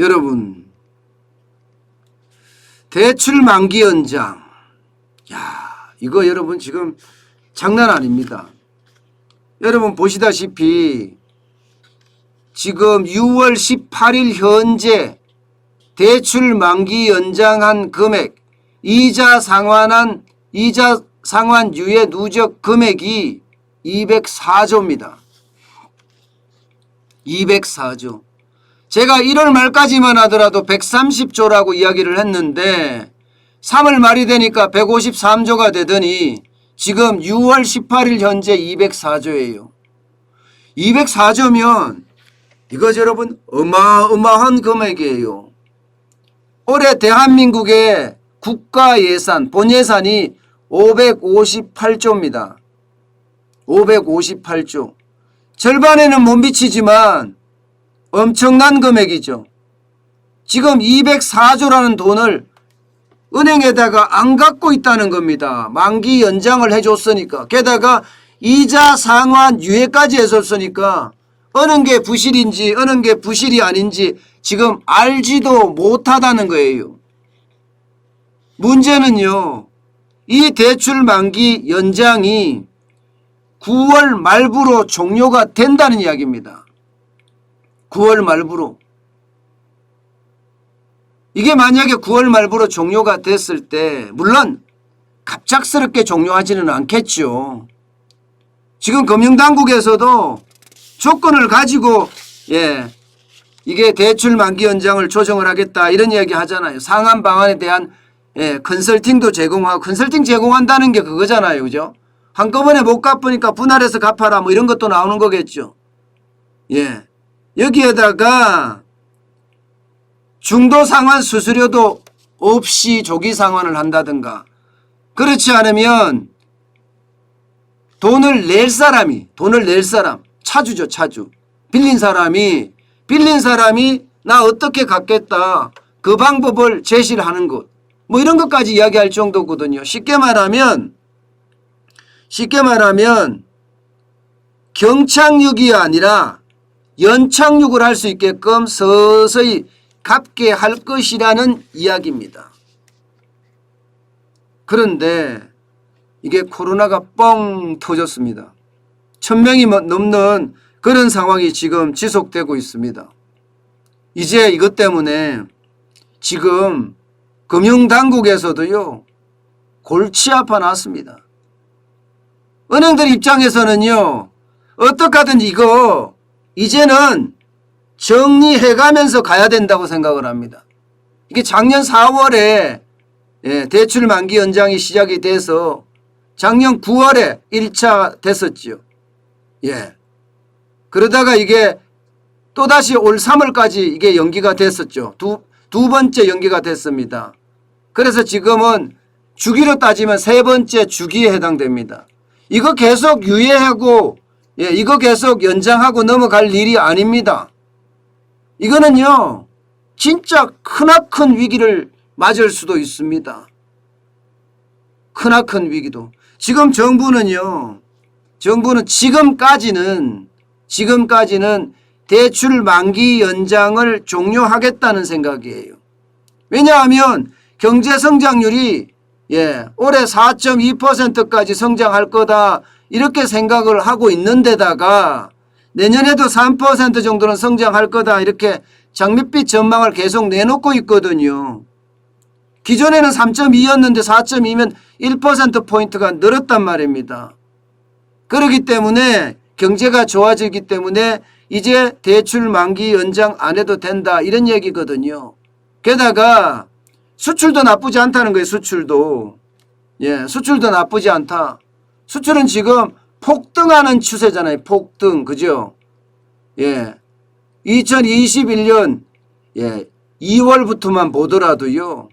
여러분, 대출 만기 연장, 이거 여러분 지금 장난 아닙니다. 여러분 보시다시피 지금 6월 18일 현재 대출 만기 연장한 금액, 이자 상환 유예 누적 금액이 204조입니다. 204조. 제가 1월 말까지만 하더라도 130조라고 이야기를 했는데 3월 말이 되니까 153조가 되더니 지금 6월 18일 현재 204조예요. 204조면 이거 여러분 어마어마한 금액이에요. 올해 대한민국의 국가 예산, 본 예산이 558조입니다. 558조. 절반에는 못 미치지만 엄청난 금액이죠. 지금 204조라는 돈을 은행에다가 안 갖고 있다는 겁니다. 만기 연장을 해줬으니까. 게다가 이자 상환 유예까지 해줬으니까 어느 게 부실인지 어느 게 부실이 아닌지 지금 알지도 못하다는 거예요. 문제는요, 이 대출 만기 연장이 9월 말부로 종료가 된다는 이야기입니다. 9월 말부로. 이게 만약에 9월 말부로 종료가 됐을 때 물론 갑작스럽게 종료하지는 않겠죠. 지금 금융당국에서도 조건을 가지고 이게 대출 만기 연장을 조정을 하겠다 이런 이야기 하잖아요. 상한 방안에 대한 컨설팅도 제공하고, 컨설팅 제공한다는 게 그거잖아요. 그죠? 한꺼번에 못 갚으니까 분할해서 갚아라 뭐 이런 것도 나오는 거겠죠. 여기에다가 중도 상환 수수료도 없이 조기 상환을 한다든가, 그렇지 않으면 돈을 낼 사람, 차주죠, 차주. 빌린 사람이 나 어떻게 갚겠다, 그 방법을 제시를 하는 것, 뭐 이런 것까지 이야기할 정도거든요. 쉽게 말하면 경착륙이 아니라 연착륙을 할 수 있게끔 서서히 갚게 할 것이라는 이야기입니다. 그런데 이게 코로나가 뻥 터졌습니다. 1000명이 넘는 그런 상황이 지금 지속되고 있습니다. 이제 이것 때문에 지금 금융당국에서도요, 골치 아파 났습니다. 은행들 입장에서는요, 어떡하든지 이거 이제는 정리해가면서 가야 된다고 생각을 합니다. 이게 작년 4월에 대출 만기 연장이 시작이 돼서 작년 9월에 1차 됐었죠. 그러다가 이게 또다시 올 3월까지 이게 연기가 됐었죠. 두 번째 연기가 됐습니다. 그래서 지금은 주기로 따지면 세 번째 주기에 해당됩니다. 이거 계속 유예하고 이거 계속 연장하고 넘어갈 일이 아닙니다. 이거는요, 진짜 크나큰 위기를 맞을 수도 있습니다. 크나큰 위기도. 지금 정부는 지금까지는 대출 만기 연장을 종료하겠다는 생각이에요. 왜냐하면 경제 성장률이 올해 4.2%까지 성장할 거다 이렇게 생각을 하고 있는데다가 내년에도 3% 정도는 성장할 거다 이렇게 장밋빛 전망을 계속 내놓고 있거든요. 기존에는 3.2였는데 4.2면 1%포인트가 늘었단 말입니다. 그렇기 때문에 경제가 좋아지기 때문에 이제 대출 만기 연장 안 해도 된다 이런 얘기거든요. 게다가 수출도 나쁘지 않다는 거예요. 수출도 나쁘지 않다. 수출은 지금 폭등하는 추세잖아요. 폭등. 그죠? 2021년 2월부터만 보더라도요.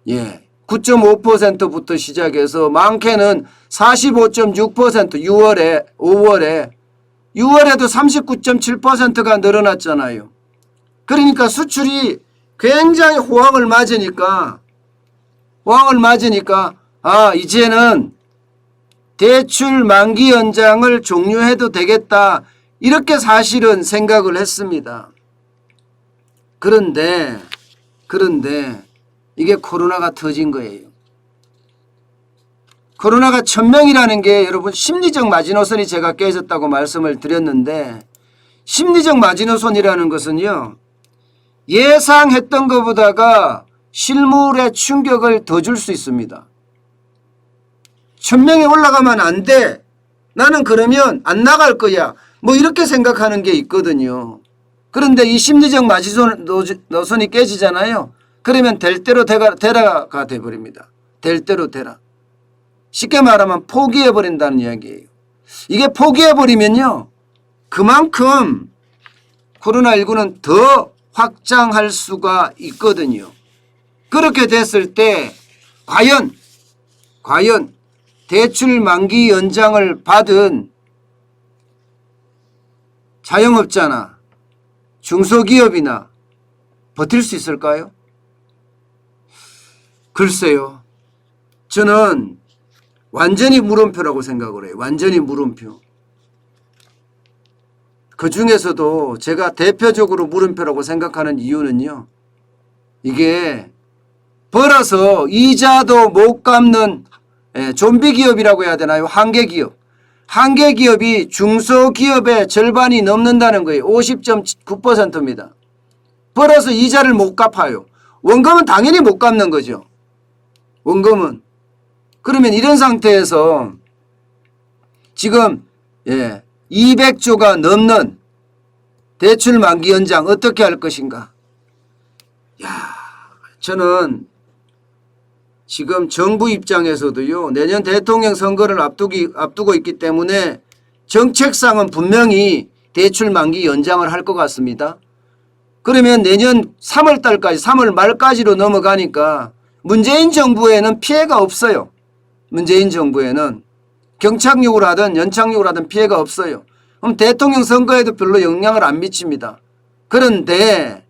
9.5%부터 시작해서 많게는 45.6% 5월에도 39.7%가 늘어났잖아요. 그러니까 수출이 굉장히 호황을 맞으니까 이제는 대출 만기 연장을 종료해도 되겠다 이렇게 사실은 생각을 했습니다. 그런데 이게 코로나가 터진 거예요. 코로나가 1000명이라는 게 여러분 심리적 마지노선이 제가 깨졌다고 말씀을 드렸는데, 심리적 마지노선이라는 것은요, 예상했던 것보다가 실물의 충격을 더 줄 수 있습니다. 1000명이 올라가면 안 돼. 나는 그러면 안 나갈 거야. 뭐 이렇게 생각하는 게 있거든요. 그런데 이 심리적 마지노선이 깨지잖아요. 그러면 될 대로 되라가 돼버립니다. 될 대로 되라. 쉽게 말하면 포기해버린다는 이야기예요. 이게 포기해버리면요, 그만큼 코로나19는 더 확장할 수가 있거든요. 그렇게 됐을 때 과연 대출 만기 연장을 받은 자영업자나 중소기업이나 버틸 수 있을까요? 글쎄요. 저는 완전히 물음표라고 생각을 해요. 완전히 물음표. 그 중에서도 제가 대표적으로 물음표라고 생각하는 이유는요, 이게 벌어서 이자도 못 갚는 좀비 기업이라고 해야 되나요? 한계 기업. 한계 기업이 중소기업의 절반이 넘는다는 거예요. 50.9%입니다. 벌어서 이자를 못 갚아요. 원금은 당연히 못 갚는 거죠. 원금은. 그러면 이런 상태에서 지금 200조가 넘는 대출 만기 연장 어떻게 할 것인가? 저는 지금 정부 입장에서도요, 내년 대통령 선거를 앞두고 있기 때문에 정책상은 분명히 대출 만기 연장을 할 것 같습니다. 그러면 내년 3월 달까지, 3월 말까지로 넘어가니까 문재인 정부에는 피해가 없어요. 문재인 정부에는 경착륙을 하든 연착륙을 하든 피해가 없어요. 그럼 대통령 선거에도 별로 영향을 안 미칩니다. 그런데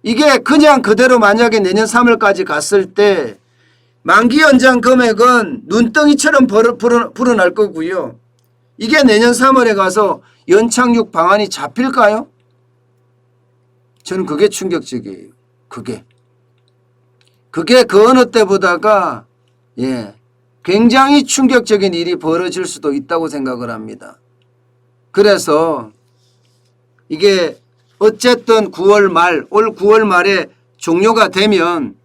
이게 그냥 그대로 만약에 내년 3월까지 갔을 때 만기 연장 금액은 눈덩이처럼 불어날 거고요. 이게 내년 3월에 가서 연착륙 방안이 잡힐까요? 저는 그게 충격적이에요. 그게 그 어느 때보다가 굉장히 충격적인 일이 벌어질 수도 있다고 생각을 합니다. 그래서 이게 어쨌든 9월 말, 올 9월 말에 종료가 되면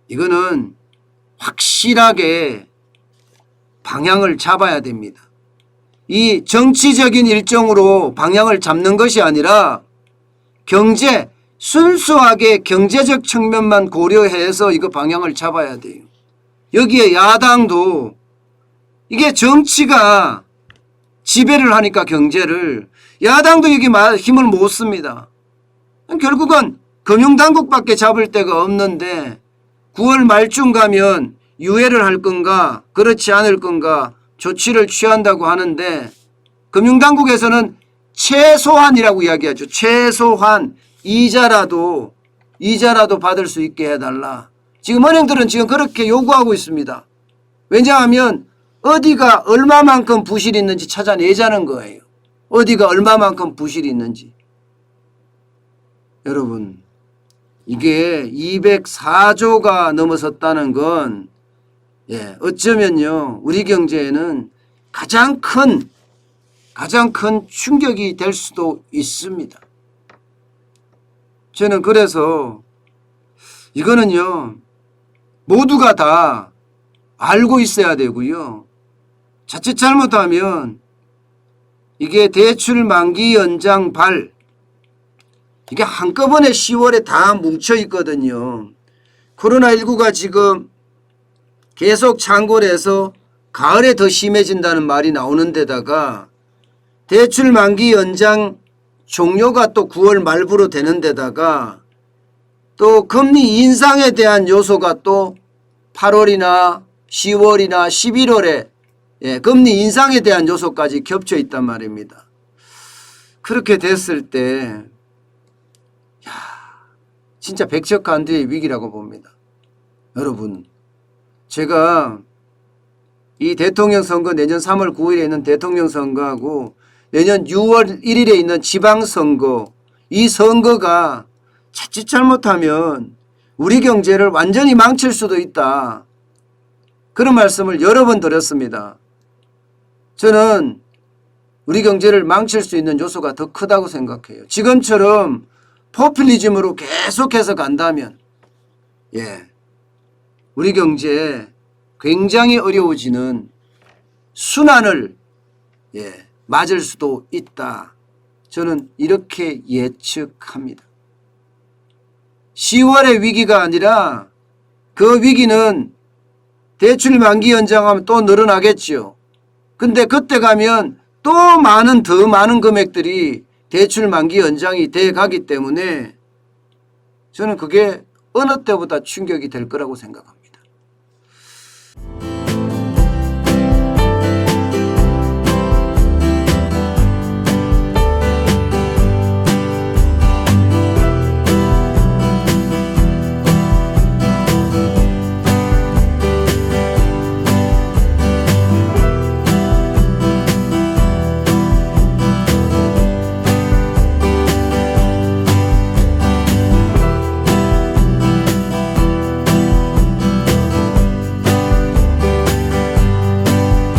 이거는 확실하게 방향을 잡아야 됩니다. 이 정치적인 일정으로 방향을 잡는 것이 아니라 순수하게 경제적 측면만 고려해서 이거 방향을 잡아야 돼요. 여기에 야당도 이게 정치가 지배를 하니까 경제를, 야당도 여기 힘을 못 씁니다. 결국은 금융당국밖에 잡을 데가 없는데 9월 말쯤 가면 유예를 할 건가 그렇지 않을 건가 조치를 취한다고 하는데, 금융당국에서는 최소한이라고 이야기하죠. 최소한 이자라도 받을 수 있게 해달라. 지금 은행들은 지금 그렇게 요구하고 있습니다. 왜냐하면 어디가 얼마만큼 부실이 있는지 찾아내자는 거예요. 어디가 얼마만큼 부실이 있는지. 여러분, 이게 204조가 넘어섰다는 건 어쩌면요, 우리 경제에는 가장 큰 충격이 될 수도 있습니다. 저는 그래서 이거는요, 모두가 다 알고 있어야 되고요. 자칫 잘못하면 이게 대출 만기 연장 이게 한꺼번에 10월에 다 뭉쳐 있거든요. 코로나19가 지금 계속 창궐해서 가을에 더 심해진다는 말이 나오는 데다가 대출 만기 연장 종료가 또 9월 말부로 되는 데다가 또 금리 인상에 대한 요소가 또 8월이나 10월이나 11월에 금리 인상에 대한 요소까지 겹쳐 있단 말입니다. 그렇게 됐을 때 진짜 백척간두의 위기라고 봅니다. 여러분, 제가 이 대통령 선거 내년 3월 9일에 있는 대통령 선거하고 내년 6월 1일에 있는 지방선거, 이 선거가 자칫 잘못하면 우리 경제를 완전히 망칠 수도 있다. 그런 말씀을 여러 번 드렸습니다. 저는 우리 경제를 망칠 수 있는 요소가 더 크다고 생각해요. 지금처럼 포퓰리즘으로 계속해서 간다면 우리 경제에 굉장히 어려워지는 순환을 맞을 수도 있다. 저는 이렇게 예측합니다. 10월의 위기가 아니라 그 위기는 대출 만기 연장하면 또 늘어나겠죠. 근데 그때 가면 또 더 많은 금액들이 대출 만기 연장이 돼 가기 때문에 저는 그게 어느 때보다 충격이 될 거라고 생각합니다.